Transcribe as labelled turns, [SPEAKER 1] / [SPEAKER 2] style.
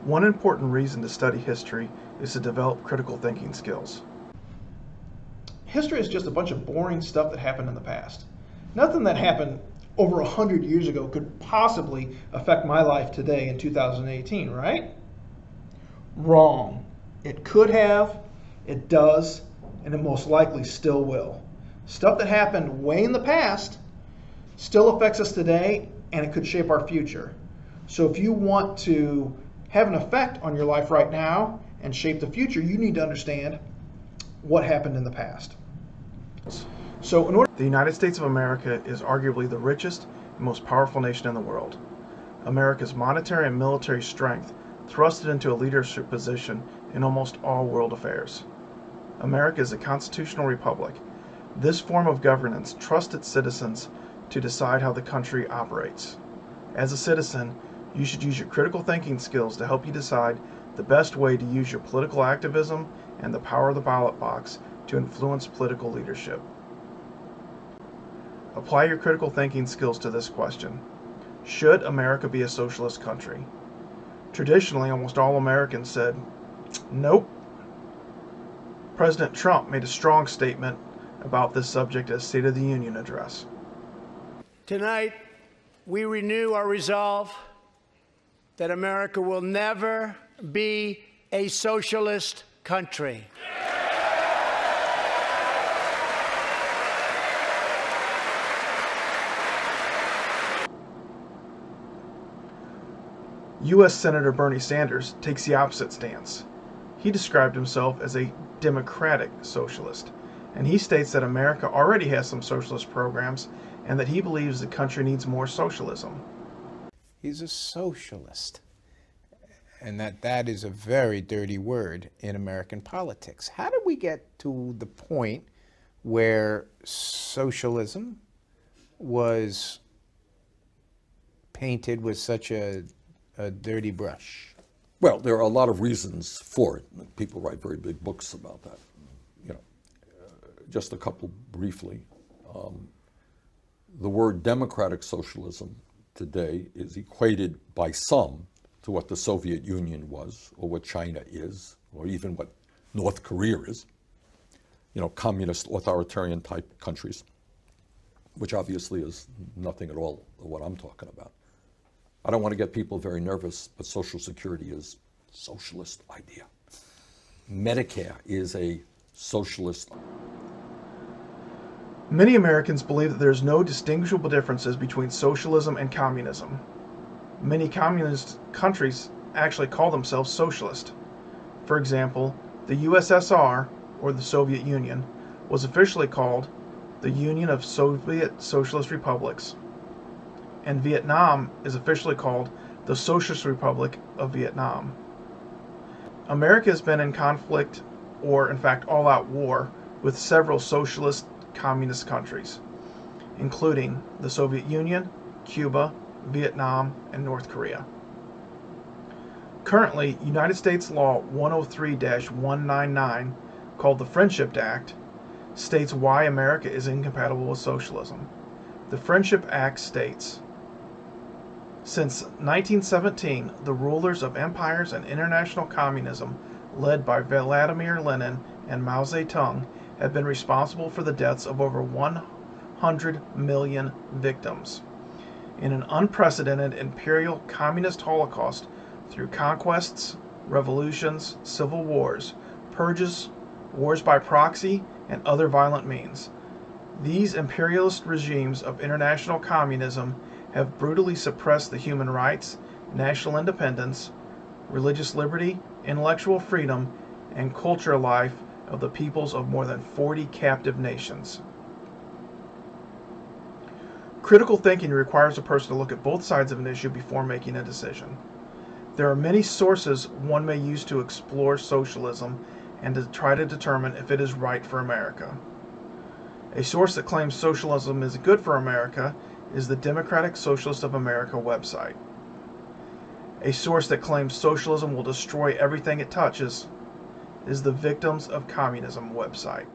[SPEAKER 1] One important reason to study history is to develop critical thinking skills.
[SPEAKER 2] History is just a bunch of boring stuff that happened in the past. Nothing that happened over 100 years ago could possibly affect my life today in 2018, right? Wrong. It could have, it does, and it most likely still will. Stuff that happened way in the past still affects us today, and it could shape our future. So if you want to have an effect on your life right now and shape the future, you need to understand what happened in the past. So
[SPEAKER 1] the United States of America is arguably the richest and most powerful nation in the world. America's monetary and military strength thrust it into a leadership position in almost all world affairs. America is a constitutional republic. This form of governance trusts its citizens to decide how the country operates. As a citizen, you should use your critical thinking skills to help you decide the best way to use your political activism and the power of the ballot box to influence political leadership. Apply your critical thinking skills to this question. Should America be a socialist country? Traditionally, almost all Americans said, nope. President Trump made a strong statement about this subject at State of the Union address.
[SPEAKER 3] Tonight, we renew our resolve that America will never be a socialist country.
[SPEAKER 1] U.S. Senator Bernie Sanders takes the opposite stance. He described himself as a democratic socialist, and he states that America already has some socialist programs and that he believes the country needs more socialism.
[SPEAKER 4] He's a socialist, and that is a very dirty word in American politics. How did we get to the point where socialism was painted with such a dirty brush?
[SPEAKER 5] Well, there are a lot of reasons for it. People write very big books about that. Just a couple briefly. The word democratic socialism today is equated by some to what the Soviet Union was, or what China is, or even what North Korea is. Communist, authoritarian type countries, which obviously is nothing at all of what I'm talking about. I don't want to get people very nervous, but Social Security is a socialist idea. Medicare is a socialist.
[SPEAKER 1] Many Americans believe that there is no distinguishable differences between socialism and communism. Many communist countries actually call themselves socialist. For example, the USSR, or the Soviet Union, was officially called the Union of Soviet Socialist Republics, and Vietnam is officially called the Socialist Republic of Vietnam. America has been in conflict, or in fact all-out war, with several socialist communist countries, including the Soviet Union, Cuba, Vietnam, and North Korea. Currently, United States Law 103-199, called the Friendship Act, states why America is incompatible with socialism. The Friendship Act states, since 1917, the rulers of empires and international communism, led by Vladimir Lenin and Mao Zedong, have been responsible for the deaths of over 100 million victims in an unprecedented imperial communist holocaust through conquests, revolutions, civil wars, purges, wars by proxy, and other violent means. These imperialist regimes of international communism have brutally suppressed the human rights, national independence, religious liberty, intellectual freedom, and cultural life of the peoples of more than 40 captive nations. Critical thinking requires a person to look at both sides of an issue before making a decision. There are many sources one may use to explore socialism and to try to determine if it is right for America. A source that claims socialism is good for America is the Democratic Socialist of America website. A source that claims socialism will destroy everything it touches is the Victims of Communism website.